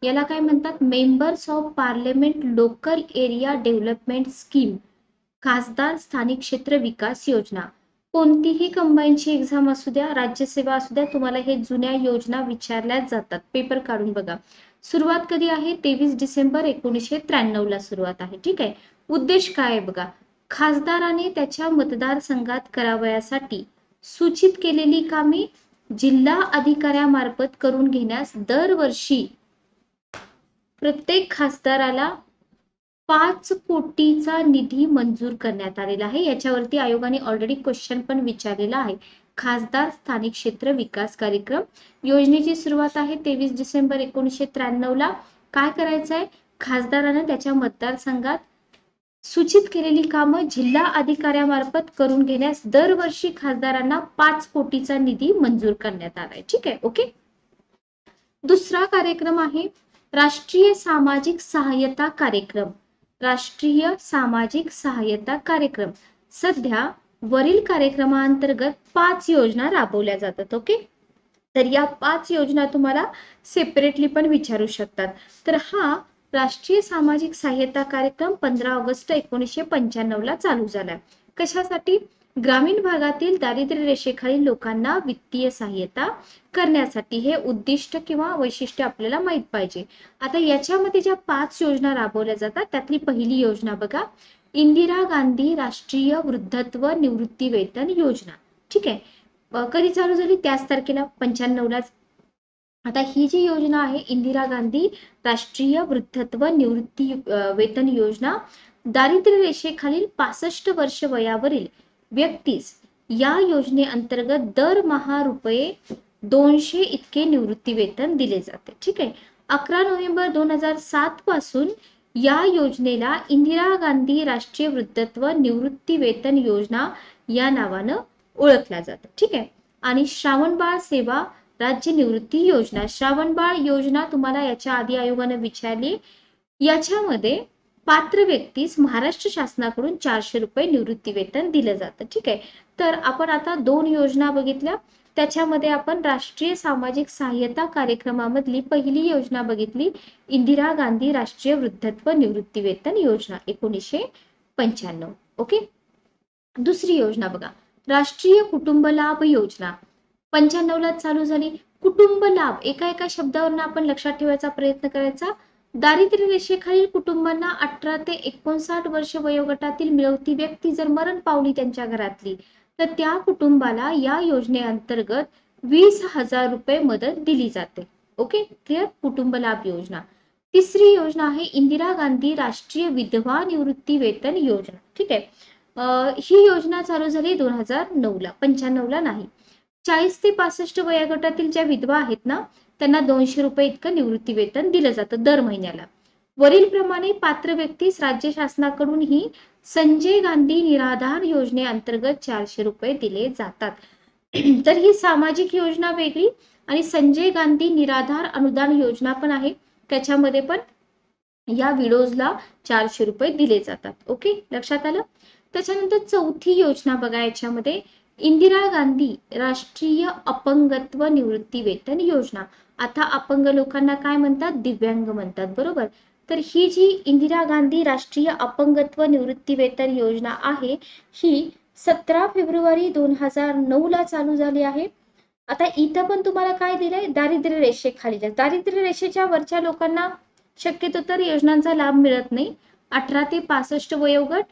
याला काय म्हणतात, members of parliament local area development scheme, खासदार स्थानिक क्षेत्र विकास योजना. कोणतीही कंबाईनची एक्झाम असू द्या, राज्यसेवा असू द्या, तुम्हाला हे जुन्या योजना विचारल्या जातात. पेपर काढून बघा. सुरुवात कधी आहे, 23 डिसेंबर 1993 ला सुरुवात आहे. ठीक आहे. उद्देश काय आहे बघा, खासदाराने त्याच्या मतदारसंघात करावयासाठी सूचित केलेली कामे जिल्हा अधिकाऱ्यामार्फत करून घेण्यास दरवर्षी प्रत्येक खासदाराला 5 कोटीचा निधी मंजूर करण्यात आलेला आहे. याच्यावरती आयोगाने ऑलरेडी क्वेश्चन पण विचारलेला आहे. खासदार स्थानिक क्षेत्र विकास कार्यक्रम योजनेची सुरुवात आहे 23 डिसेंबर 1993 ला. काय करायचं आहे, खासदारानं त्याच्या मतदारसंघात सूचित केलेली कामं जिल्हा अधिकाऱ्यामार्फत करून घेण्यास दरवर्षी खासदारांना 5 कोटीचा निधी मंजूर करण्यात आलाय. ठीक आहे. ओके. दुसरा कार्यक्रम आहे राष्ट्रीय सामाजिक सहाय्यता कार्यक्रम. राष्ट्रीय सामाजिक सहाय्यता कार्यक्रम. सध्या वरील कार्यक्रमाअंतर्गत 5 योजना राबवल्या जातात. ओके. तर या 5 योजना तुम्हाला सेपरेटली पण विचारू शकतात. तर हा राष्ट्रीय सामाजिक सहाय्यता कार्यक्रम 15 ऑगस्ट 1995 ला चालू झाला. कशासाठी, ग्रामीण भागातील दारिद्र्य रेषेखालील लोकांना वित्तीय सहाय्यता करण्यासाठी. हे उद्दिष्ट किंवा वैशिष्ट्य आपल्याला माहित पाहिजे. आता याच्यामध्ये ज्या 5 योजना राबवल्या जातात त्यातली पहिली योजना बघा, इंदिरा गांधी राष्ट्रीय वृद्धत्व निवृत्ती वेतन योजना. ठीक आहे. कधी चालू झाली, त्याच तारखेला 95 लाच. आता ही जी योजना आहे इंदिरा गांधी राष्ट्रीय वृद्धत्व निवृत्ती वेतन योजना, दारिद्र्य रेषेखालील 65 वर्ष वयावरील व्यक्तीस या योजनेअंतर्गत दरमहा ₹200 इतके निवृत्ती वेतन दिले जाते. ठीक आहे. 11 नोव्हेंबर 2007 पासून या योजनेला इंदिरा गांधी राष्ट्रीय वृद्धत्व निवृत्ती वेतन योजना या नावानं ओळखला जातं. ठीक आहे. आणि श्रावणबाळ सेवा राज्य निवृत्ती योजना. श्रावणबाळ योजना तुम्हाला याच्या आधी आयोगाने विचारली. याच्यामध्ये पात्र व्यक्तीस महाराष्ट्र शासनाकडून ₹400 निवृत्ती वेतन दिलं जातं. ठीक आहे. तर आपण आता 2 योजना बघितल्या. त्याच्यामध्ये आपण राष्ट्रीय सामाजिक सहाय्यता कार्यक्रमामधली पहिली योजना बघितली, इंदिरा गांधी राष्ट्रीय वृद्धत्व निवृत्ती वेतन योजना 1995. ओके. दुसरी योजना बघा, राष्ट्रीय कुटुंब लाभ योजना 95 ला चालू झाली. कुटुंब लाभ एका शब्दावरून आपण लक्षात ठेवायचा प्रयत्न करायचा. दारिद्र्य रेषेखालील कुटुंबांना 18 ते 59 वर्ष वयोगटातील मिळवती व्यक्ती जर मरण पावली त्यांच्या घरातली, तर त्या कुटुंबाला या योजनेअंतर्गत ₹20,000 मदत दिली जाते. ओके. क्लिअर. कुटुंब लाभ योजना. तिसरी योजना आहे इंदिरा गांधी राष्ट्रीय विधवा निवृत्ती वेतन योजना. ठीक आहे. ही योजना चालू झाली 2009 ला, 95 ला नाही. 40 ते 65 वयोगटातील ज्या विधवा आहेत ना, त्यांना ₹200 इतकं निवृत्ती वेतन दिलं जातं दर महिन्याला. वरील प्रमाणे पात्र व्यक्तीस राज्य शासनाकडून ही संजय गांधी निराधार योजनेअंतर्गत ₹400 दिले जातात. तर ही सामाजिक योजना वेगळी आणि संजय गांधी निराधार अनुदान योजना पण आहे. त्याच्यामध्ये पण या विडोजला ₹400 दिले जातात. ओके. लक्षात आलं. त्याच्यानंतर चौथी योजना बघा, याच्यामध्ये इंदिरा गांधी राष्ट्रीय अपंगत्व निवृत्ती वेतन योजना. आता अपंग लोकांना काय म्हणतात, दिव्यांग म्हणतात. बरोबर. तर ही जी इंदिरा गांधी राष्ट्रीय अपंगत्व निवृत्ती वेतन योजना आहे, ही 17 फेब्रुवारी 2009 ला चालू झाली आहे. आता इथं पण तुम्हाला काय दिलंय, दारिद्र्य रेषेखालील, दारिद्र्य रेषेच्या वरच्या लोकांना शक्यतो तर योजनांचा लाभ मिळत नाही. 18 ते 65 वयोगट,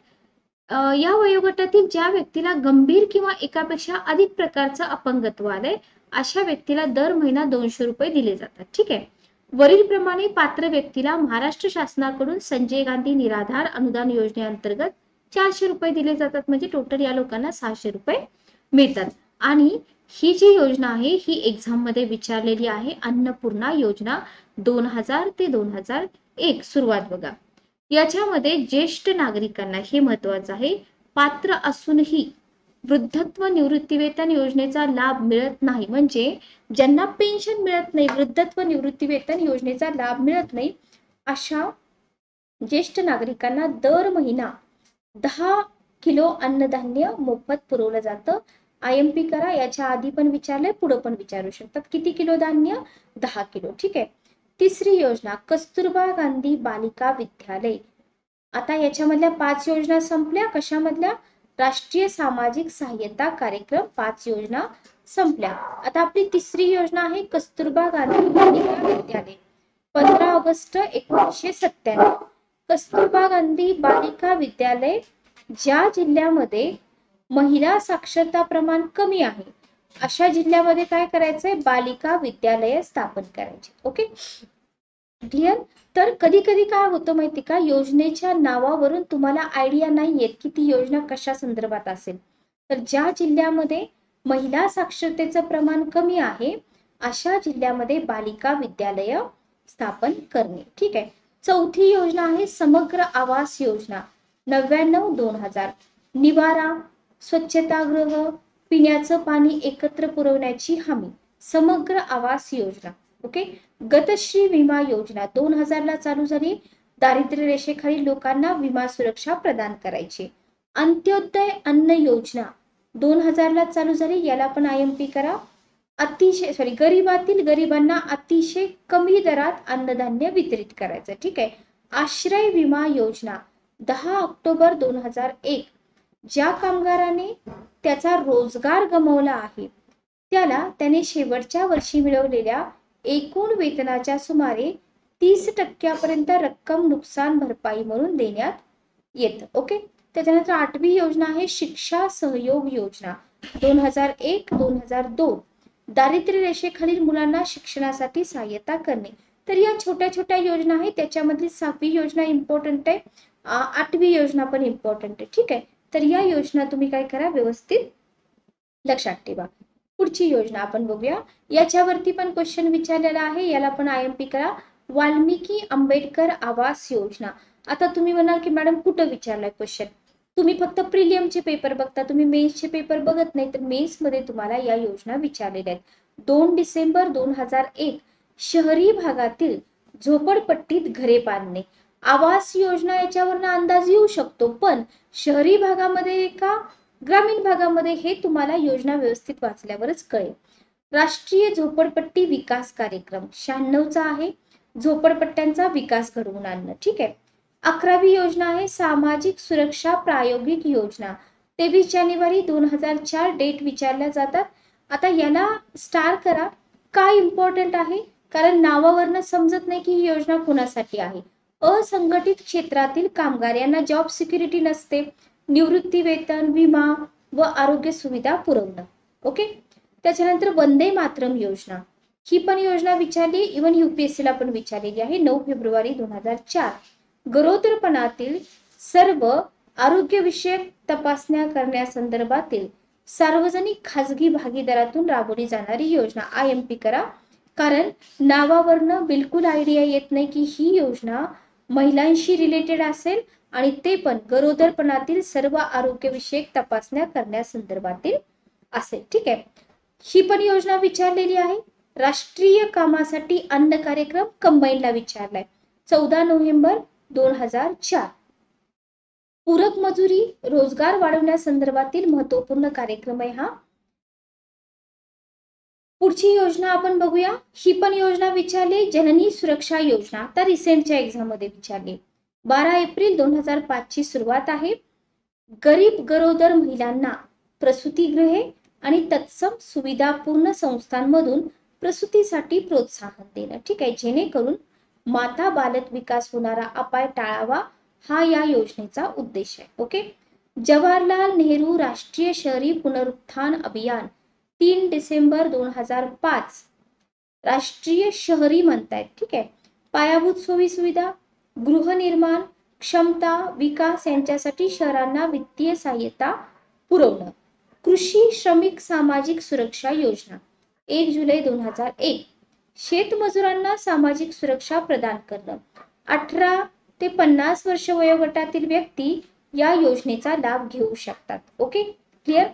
या वयोगटातील ज्या व्यक्तीला गंभीर किंवा एकापेक्षा अधिक प्रकारचं अपंगत्व आलंय, अशा व्यक्तीला दर महिना ₹200 दिले जातात. ठीक आहे. वरील प्रमाणे पात्र व्यक्तीला महाराष्ट्र शासनाकडून संजय गांधी निराधार अनुदान योजनेअंतर्गत ₹400 दिले जातात. म्हणजे टोटल या लोकांना ₹600 मिळतात. आणि ही जी योजना आहे ही एक्झाम मध्ये विचारलेली आहे. अन्नपूर्णा योजना 2000 ते 2001 सुरुवात बघा. याच्यामध्ये ज्येष्ठ नागरिकांना, हे महत्वाचं आहे, पात्र असूनही वृद्धत्व निवृत्ती वेतन योजनेचा लाभ मिळत नाही, म्हणजे ज्यांना पेन्शन मिळत नाही, वृद्धत्व निवृत्ती वेतन योजनेचा लाभ मिळत नाही, अशा ज्येष्ठ नागरिकांना दर महिना 10 किलो अन्नधान्य मोफत पुरवलं जातं. IMP करा. याच्या आधी पण विचारलंय, पुढे पण विचारू शकतात. किती किलो धान्य? 10 किलो. ठीक आहे. तिसरी योजना कस्तुरबा गांधी बालिका विद्यालय. आता याच्यामधल्या 5 योजना संपल्या. कशामधल्या? राष्ट्रीय सामाजिक सहाय्यता कार्यक्रम 5 योजना संपल्या. आता आपली तिसरी योजना आहे कस्तुरबा गांधी बालिका विद्यालय. 15 ऑगस्ट 1997. कस्तुरबा गांधी बालिका विद्यालय ज्या जिल्ह्यामध्ये महिला साक्षरता प्रमाण कमी आहे अशा जिल्ह्यामध्ये काय करायचंय? बालिका विद्यालय स्थापन करायचे. Okay, clear? तर कधी कधी काय होतं माहिती का, योजनेच्या नावावरून तुम्हाला आयडिया नाही येत की ती योजना कशा संदर्भात असेल. तर ज्या जिल्ह्यामध्ये महिला साक्षरतेचं प्रमाण कमी आहे अशा जिल्ह्यामध्ये बालिका विद्यालय स्थापन करणे. ठीक आहे. चौथी योजना आहे समग्र आवास योजना 99-2000. निवारा, स्वच्छतागृह, पिण्याचं पाणी एकत्र पुरवण्याची हमी, समग्र आवास योजना. ओके. गतश्री विमा योजना 2000 ला चालू झाली. दारिद्र्य रेषेखालील लोकांना विमा सुरक्षा प्रदान करायची. अंत्योदय अन्न योजना 2000 ला चालू झाली. याला पण IMP करा. गरीबातील गरिबांना अतिशय कमी दरात अन्नधान्य वितरित करायचं. ठीक आहे. आश्रय विमा योजना 10 ऑक्टोबर 2001. ज्या कामगाराने त्याचा रोजगार गमावला आहे त्याला त्याने शेवटच्या वर्षी मिळवलेल्या एकूण वेतनाच्या सुमारे 30% रक्कम नुकसान भरपाई म्हणून देण्यात येतं. ओके. त्याच्यानंतर 8वी योजना आहे शिक्षा सहयोग योजना 2001-2002. दारिद्र्य रेषेखालील मुलांना शिक्षणासाठी सहाय्यता करणे. तर या छोट्या छोट्या योजना आहेत. त्याच्यामधली 6वी योजना इम्पॉर्टंट आहे, 8वी योजना पण इम्पॉर्टंट आहे. ठीक आहे. तर या योजना तुम्ही काय करा, व्यवस्थित लक्षात ठेवा. पुढची योजना आपण बघूया. याच्यावरती पण क्वेश्चन विचारलेला आहे, याला पण IMP करा. वाल्मिकी आंबेडकर आवास योजना. आता तुम्ही म्हणाल की मॅडम कुठं विचारलाय क्वेश्चन? तुम्ही फक्त प्रिलियमचे पेपर बघता, तुम्ही मेन्सचे पेपर बघत नाही. तर मेन्स मध्ये तुम्हाला या योजना विचारलेल्या आहेत. 2 डिसेंबर 2001. शहरी भागातील झोपडपट्टीत घरे बांधणे. आवास योजना याच्यावरनं अंदाज येऊ शकतो, पण शहरी भागामध्ये का ग्रामीण भागामध्ये हे तुम्हाला योजना व्यवस्थित वाचल्यावरच कळेल. राष्ट्रीय झोपडपट्टी विकास कार्यक्रम 96चा आहे, झोपडपट्ट्यांचा विकास घडवून आणणं. ठीक आहे. 11वी योजना आहे सामाजिक सुरक्षा प्रायोगिक योजना 23 जानेवारी 2004. डेट विचारल्या जातात. आता याला स्टार करा. काय इम्पॉर्टंट आहे? कारण नावावरनं समजत नाही की ही योजना कोणासाठी आहे. असंघटित क्षेत्रातील कामगार यांना जॉब सिक्युरिटी नसते, निवृत्ती वेतन, विमा व आरोग्य सुविधा पुरवणं. ओके. त्याच्यानंतर वंदे मातरम योजना, ही पण योजना विचारली, इव्हन UPSC ला पण विचारलेली आहे. 9 फेब्रुवारी 2004. गरोदरपणातील सर्व आरोग्यविषयक तपासण्या करण्यासंदर्भातील सार्वजनिक खाजगी भागीदारातून राबवली जाणारी योजना. IMP करा, कारण नावावरनं बिलकुल आयडिया येत नाही की ही योजना महिलांशी रिलेटेड असेल आणि ते पण गरोदरपणातील सर्व आरोग्यविषयक तपासण्या करण्यासंदर्भातील असेल. ठीक आहे. ही पण योजना विचारलेली आहे. राष्ट्रीय कामासाठी अन्न कार्यक्रम कंबाईनला विचारलाय 14 नोव्हेंबर 2004. पूरक मजुरी रोजगार वाढवण्यासंदर्भातील महत्वपूर्ण कार्यक्रम आहे हा. पुढची योजना आपण बघूया. ही पण योजना विचारली जननी सुरक्षा योजना. आता रिसेंटच्या एक्झाम मध्ये विचारली. 12 एप्रिल 2005 ची सुरुवात आहे. गरीब गरोदर महिलांना प्रसूतीगृहे आणि तत्सम सुविधापूर्ण संस्थांमधून प्रसूतीसाठी प्रोत्साहन देणं. ठीक आहे. जेणेकरून माता बालक विकास होणारा अपाय टाळावा हा या योजनेचा उद्देश आहे. ओके. जवाहरलाल नेहरू राष्ट्रीय शहरी पुनरुत्थान अभियान 3 डिसेंबर 2005. राष्ट्रीय शहरी म्हणतायत. ठीक आहे. पायाभूत सोयी सुविधा, गृहनिर्माण, क्षमता विकास यांच्यासाठी शहरांना वित्तीय सहाय्यता पुरवणं. कृषी श्रमिक सामाजिक सुरक्षा योजना 1 जुलै 2001. शेतमजुरांना सामाजिक सुरक्षा प्रदान करणं. 18 ते 50 वर्ष वयोगटातील व्यक्ती या योजनेचा लाभ घेऊ शकतात. Okay, clear?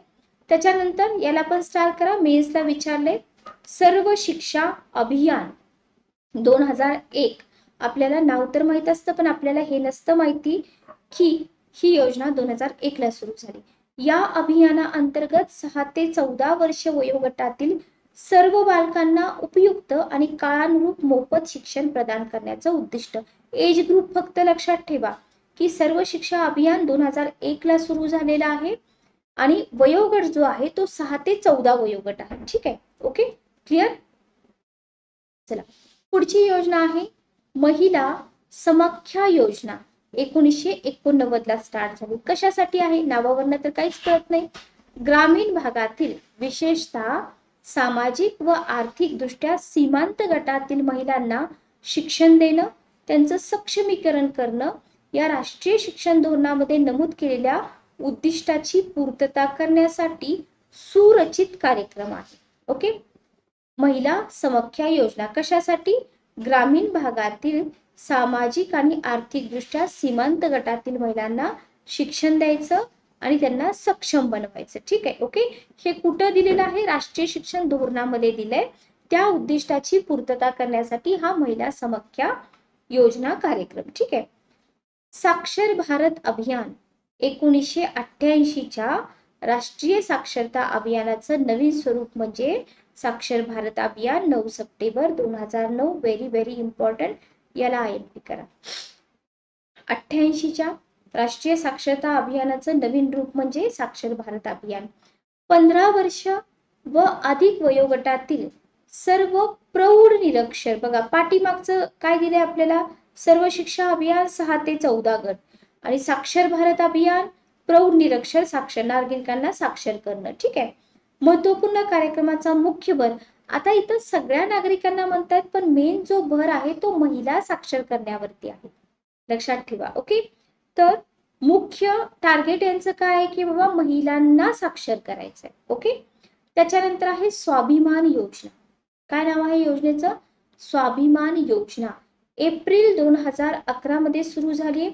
त्याच्यानंतर याला पण स्टार करा. मेन्सला विचारले सर्व शिक्षा अभियान 2001. आपल्याला नाव तर माहित असतं, पण आपल्याला हे नसतं माहिती की ही योजना 2001 ला सुरू झाली. या अभियाना अंतर्गत 6 ते 14 वर्ष वयोगटातील सर्व बालकांना उपयुक्त आणि काळानुरूप मोफत शिक्षण प्रदान करण्याचं उद्दिष्ट. एज ग्रुप फक्त लक्षात ठेवा की सर्व शिक्षा अभियान 2001 ला सुरू झालेला आहे आणि वयोगट जो आहे तो 6 ते 14 वयोगट आहे. ठीक आहे, ओके, क्लिअर. चला, पुढची योजना आहे महिला समाख्या योजना. 1989 ला स्टार्ट झाली. कशासाठी आहे? नावावरनं तर काहीच कळत नाही. ग्रामीण भागातील विशेषतः सामाजिक व आर्थिक दृष्ट्या सीमांत गटातील महिलांना शिक्षण देणं, त्यांचं सक्षमीकरण करणं या राष्ट्रीय शिक्षण धोरणामध्ये नमूद केलेल्या उद्दिष्टाची पूर्तता करण्यासाठी सुरचित कार्यक्रम आहे. ओके, महिला समाख्या योजना कशासाठी? ग्रामीण भागातील सामाजिक आणि आर्थिक दृष्ट्या सीमांत गटातील महिलांना शिक्षण द्यायचं आणि त्यांना सक्षम बनवायचं. ठीक आहे, ओके. हे कुठं दिलेलं आहे? राष्ट्रीय शिक्षण धोरणामध्ये दिलंय. त्या उद्दिष्टाची पूर्तता करण्यासाठी हा महिला समाख्या योजना कार्यक्रम. ठीक आहे. साक्षर भारत अभियान 1988च्या राष्ट्रीय साक्षरता अभियानाचं नवीन स्वरूप म्हणजे साक्षर भारत अभियान 9 सप्टेंबर 2009. व्हेरी व्हेरी इम्पॉर्टंट, याला IMP करा. 88च्या राष्ट्रीय साक्षरता अभियानाचं नवीन रूप म्हणजे साक्षर भारत अभियान. 15 वर्ष व अधिक वयोगटातील सर्व प्रौढ निरक्षर, बघा पाठीमागचं काय दिलंय आपल्याला? सर्व शिक्षा अभियान 6 ते 14 गट आणि साक्षर भारत अभियान प्रौढ निरक्षर साक्षर नागरिकांना साक्षर करणं. ठीक आहे. महत्वपूर्ण कार्यक्रमाचा मुख्य भर, आता इथं सगळ्या नागरिकांना म्हणतात पण मेन जो भर आहे तो महिला साक्षर करण्यावरती आहे. लक्षात ठेवा. ओके, तर मुख्य टार्गेट यांचं काय आहे की बाबा महिलांना साक्षर करायचंय. ओके, त्याच्यानंतर आहे स्वाभिमान योजना. काय नाव आहे योजनेचं? स्वाभिमान योजना. एप्रिल 2011 मध्ये सुरू झाली.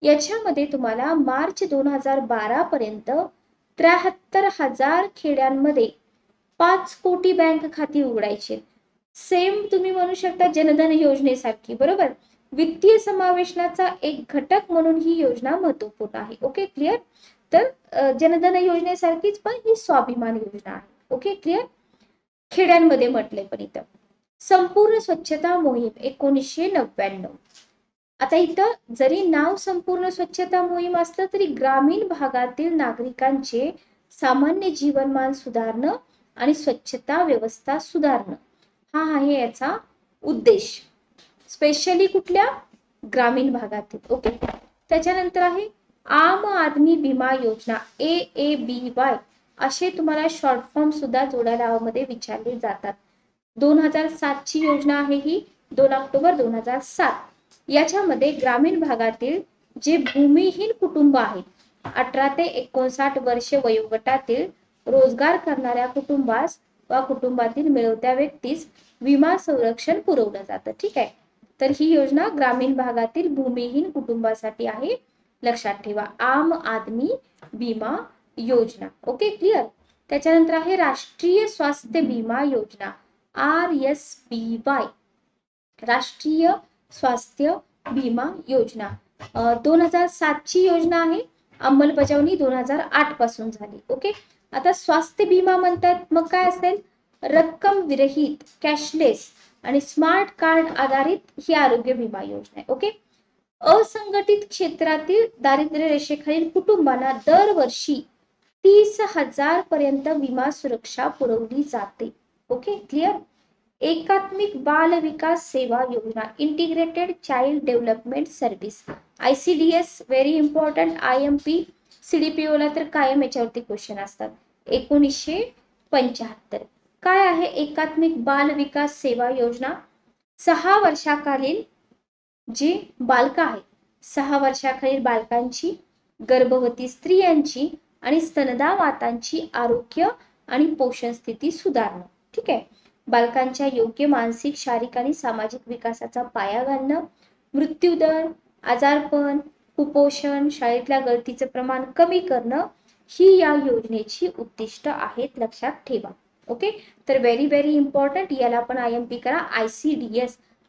याच्यामध्ये तुम्हाला मार्च 2012 पर्यंत 73,000 खेड्यांमध्ये 5 कोटी बँक खाती उघडायची. सेम तुम्ही म्हणू शकता जनधन योजनेसारखी, बरोबर. वित्तीय समावेशनाचा एक घटक म्हणून ही योजना महत्वपूर्ण आहे. Okay, clear. तर जनधन योजनेसारखीच पण ही स्वाभिमान योजना आहे. Okay, clear. खेड्यांमध्ये म्हटलंय पण इथं. संपूर्ण स्वच्छता मोहीम 1999. आता इथं जरी नाव संपूर्ण स्वच्छता मोहीम असलं तरी ग्रामीण भागातील नागरिकांचे सामान्य जीवनमान सुधारणं आणि स्वच्छता व्यवस्था सुधारणं हा आहे याचा उद्देश. स्पेशली कुठल्या? ग्रामीण भागातील. ओके, त्याच्यानंतर आहे आम आदमी विमा योजना AABY. असे तुम्हाला शॉर्ट फॉर्म सुद्धा जोड्या विचारले जातात. 2007 ची योजना आहे ही, 2 ऑक्टोबर 2007. याच्यामध्ये ग्रामीण भागातील जे भूमिहीन कुटुंब आहेत, 18 ते 59 वर्ष वयोगटातील रोजगार करणाऱ्या कुटुंबास वा कुटुंबातील मिळवत्या व्यक्तीस विमा संरक्षण पुरवलं जातं. ठीक आहे. तर ही योजना ग्रामीण भागातील भूमिहीन कुटुंबासाठी आहे. लक्षात ठेवा, आम आदमी विमा योजना. Okay, clear. त्याच्यानंतर आहे राष्ट्रीय स्वास्थ्य विमा योजना RSBY. राष्ट्रीय स्वास्थ्य विमा योजना 2007 ची योजना आहे. अंमलबजावणी 2008 पासून झाली. ओके, आता स्वास्थ्य विमा म्हणतात मग काय असेल? रक्कम विरहित, कॅशलेस आणि स्मार्ट कार्ड आधारित ही आरोग्य विमा योजना आहे. ओके, असंघटित क्षेत्रातील दारिद्र्य रेषेखालील कुटुंबांना दरवर्षी 30,000 पर्यंत विमा सुरक्षा पुरवली जाते. Okay, clear. एकात्मिक बाल विकास सेवा योजना integrated child development service ICDS. Very important. IMP CDPO ला तर कायम याच्यावरती क्वेश्चन असतात. 1975. काय आहे एकात्मिक बाल विकास सेवा योजना? 6 वर्षाखालील जी बालकं आहेत, 6 वर्षाखालील बालकांची, गर्भवती स्त्रियांची आणि स्तनदा मातांची आरोग्य आणि पोषण स्थिती सुधारणं. ठीक आहे. बालकांच्या योग्य मानसिक, शारीरिक आणि सामाजिक विकासाचा पाया घालणं, मृत्यूदर, आजारपण, कुपोषण, शाळेतल्या गळतीचं प्रमाण कमी करणं ही या योजनेची उद्दिष्ट आहेत. लक्षात ठेवा. ओके, तर व्हेरी व्हेरी इम्पॉर्टंट, याला पण IMP करा.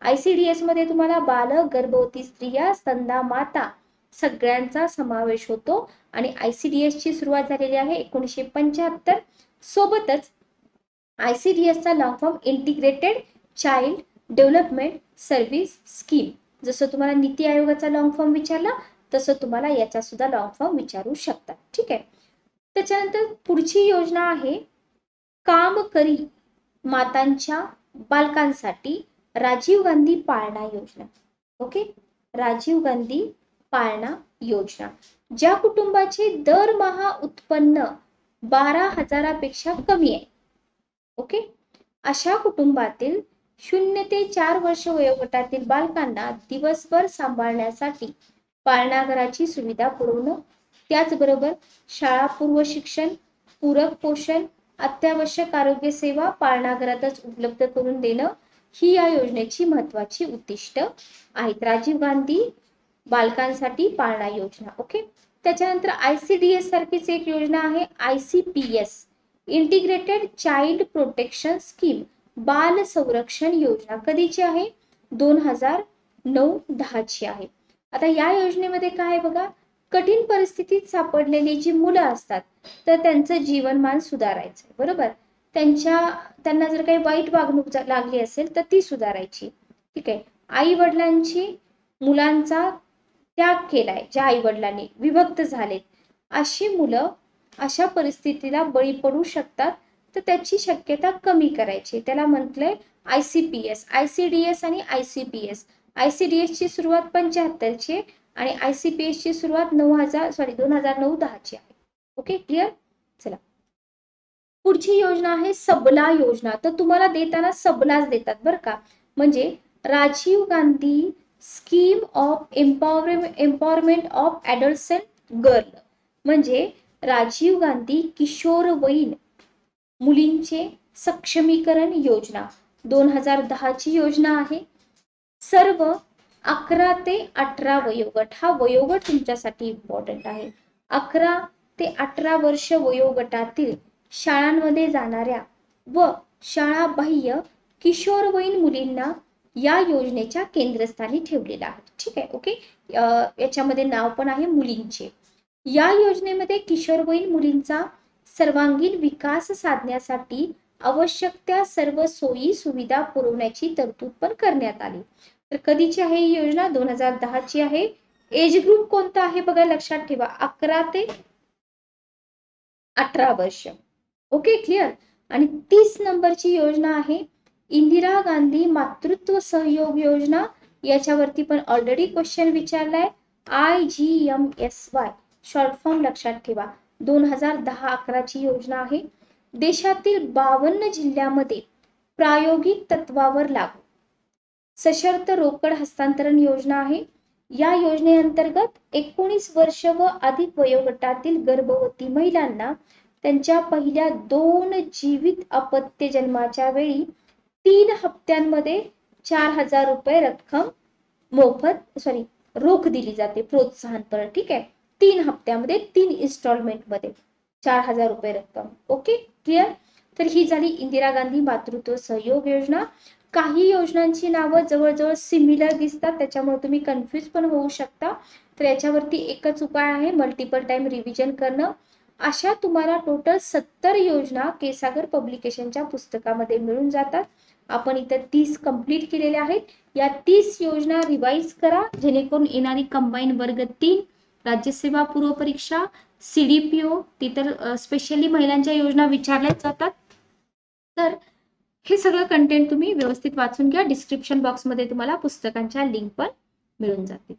ICDS मध्ये तुम्हाला बालक, गर्भवती स्त्रिया, स्तनदा माता सगळ्यांचा समावेश होतो आणि ICDS ची सुरुवात झालेली आहे 1975. सोबतच ICDS चा long form integrated child development service scheme. जसं तुम्हाला नीती आयोगाचा लॉंग फॉर्म विचारला तसं तुम्हाला याचा सुद्धा लॉंग फॉर्म विचारू शकतात. ठीक आहे. त्याच्यानंतर पुढची योजना आहे कामकरी मातांच्या बालकांसाठी राजीव गांधी पाळणा योजना. ओके, राजीव गांधी पाळणा योजना. ज्या कुटुंबाचे दरमहा उत्पन्न 12,000पेक्षा कमी आहे, ओके, अशा कुटुंबातील 0 ते 4 वर्ष वयोगटातील बालकांना दिवसभर सांभाळण्यासाठी पाळणाघराची सुविधा पुरवणं, त्याचबरोबर शाळापूर्व शिक्षण, पूरक पोषण, अत्यावश्यक आरोग्य सेवा पाळणाघरातच उपलब्ध करून देणं ही या योजनेची महत्वाची उद्दिष्ट आहेत. राजीव गांधी बालकांसाठी पाळणा योजना. ओके, त्याच्यानंतर ICDS सारखीच एक योजना आहे ICPS, integrated child protection scheme, बाल संरक्षण योजना. कधीची आहे? 2009-10 ची आहे. आता या योजनेमध्ये काय आहे बघा, कठीण परिस्थितीत सापडलेली जी मुलं असतात तर त्यांचं जीवनमान सुधारायचं, बरोबर, त्यांना जर काही वाईट वागणूक लागली असेल तर ती सुधारायची. ठीक आहे. आई वडिलांची मुलांचा त्याग केलाय, ज्या आई वडिलांनी विभक्त झालेत अशी मुलं अशा परिस्थितीला बळी पडू शकतात, तर त्याची शक्यता कमी करायची. त्याला म्हटलंय ICPS. ICDS आणि ICPS. ICDS ची सुरुवात 75 ची आणि ICPS ची सुरुवात 2009-10 ची आहे. Okay, clear. चला, पुढची योजना आहे सबला योजना. तर तुम्हाला देताना सबलाच देतात बरं का, म्हणजे Rajiv Gandhi scheme of empowerment of adolescent girl, म्हणजे राजीव गांधी किशोरवयीन मुलींचे सक्षमीकरण योजना. 2010 ची योजना आहे. सर्व 11 ते 18 वयोगट, हा वयोगट तुमच्यासाठी इम्पॉर्टंट आहे. 11 ते 18 वर्ष वयोगटातील शाळांमध्ये जाणाऱ्या व शाळाबाह्य किशोरवयीन मुलींना या योजनेच्या केंद्रस्थानी ठेवलेला आहे. ठीक आहे. ओके, याच्यामध्ये नाव पण आहे मुलींचे. या योजनेमध्ये किशोरवयीन मुलींचा सर्वांगीण विकास साधण्यासाठी आवश्यक त्या सर्व सोयी सुविधा पुरवण्याची तरतूद पण करण्यात आली. तर कधीची आहे ही योजना? 2010 ची आहे. एज ग्रुप कोणता आहे बघा, लक्षात ठेवा, 11 ते 18 वर्ष. Okay, clear. आणि 30 नंबरची योजना आहे इंदिरा गांधी मातृत्व सहयोग योजना. याच्यावरती पण ऑलरेडी क्वेश्चन विचारलाय. IGMSY शॉर्ट फॉर्म लक्षात ठेवा. 2010-11 ची योजना आहे. देशातील 52 जिल्ह्यामध्ये प्रायोगिक तत्वावर लागू सशर्त रोकड हस्तांतरण योजना आहे. या योजनेअंतर्गत 19 वर्ष व अधिक वयोगटातील गर्भवती महिलांना त्यांच्या पहिल्या 2 जीवित अपत्य जन्माच्या वेळी 3 हप्त्यांमध्ये 4,000 रुपये रक्कम रोख दिली जाते, प्रोत्साहनपर. ठीक आहे. 3 हप्त्यामध्ये 3 इन्स्टॉलमेंट मध्ये 4,000 रुपये रक्कम. Okay, clear. तर ही झाली इंदिरा गांधी मातृत्व सहयोग योजना. काही योजनांची नावं जवळजवळ सिमिलर दिसतात, त्याच्यामुळे तुम्ही कन्फ्युज पण होऊ शकता. तर याच्यावरती एकच उपाय आहे, मल्टिपल टाइम रिव्हिजन करणं. अशा तुम्हाला टोटल 70 योजना केसागर पब्लिकेशनच्या पुस्तकामध्ये मिळून जातात. आपण इथे 30 कंप्लीट केलेल्या आहेत. या 30 योजना रिवाइज करा, जेणेकरून येणारी कंबाईन वर्ग 3 राज्यसेवा पूर्व परीक्षा, CDPO, तिथं स्पेशली महिलांच्या योजना विचारल्या जातात. तर हे सगळं कंटेंट तुम्ही व्यवस्थित वाचून घ्या. डिस्क्रिप्शन बॉक्समध्ये तुम्हाला पुस्तकांच्या लिंक पण मिळून जातील.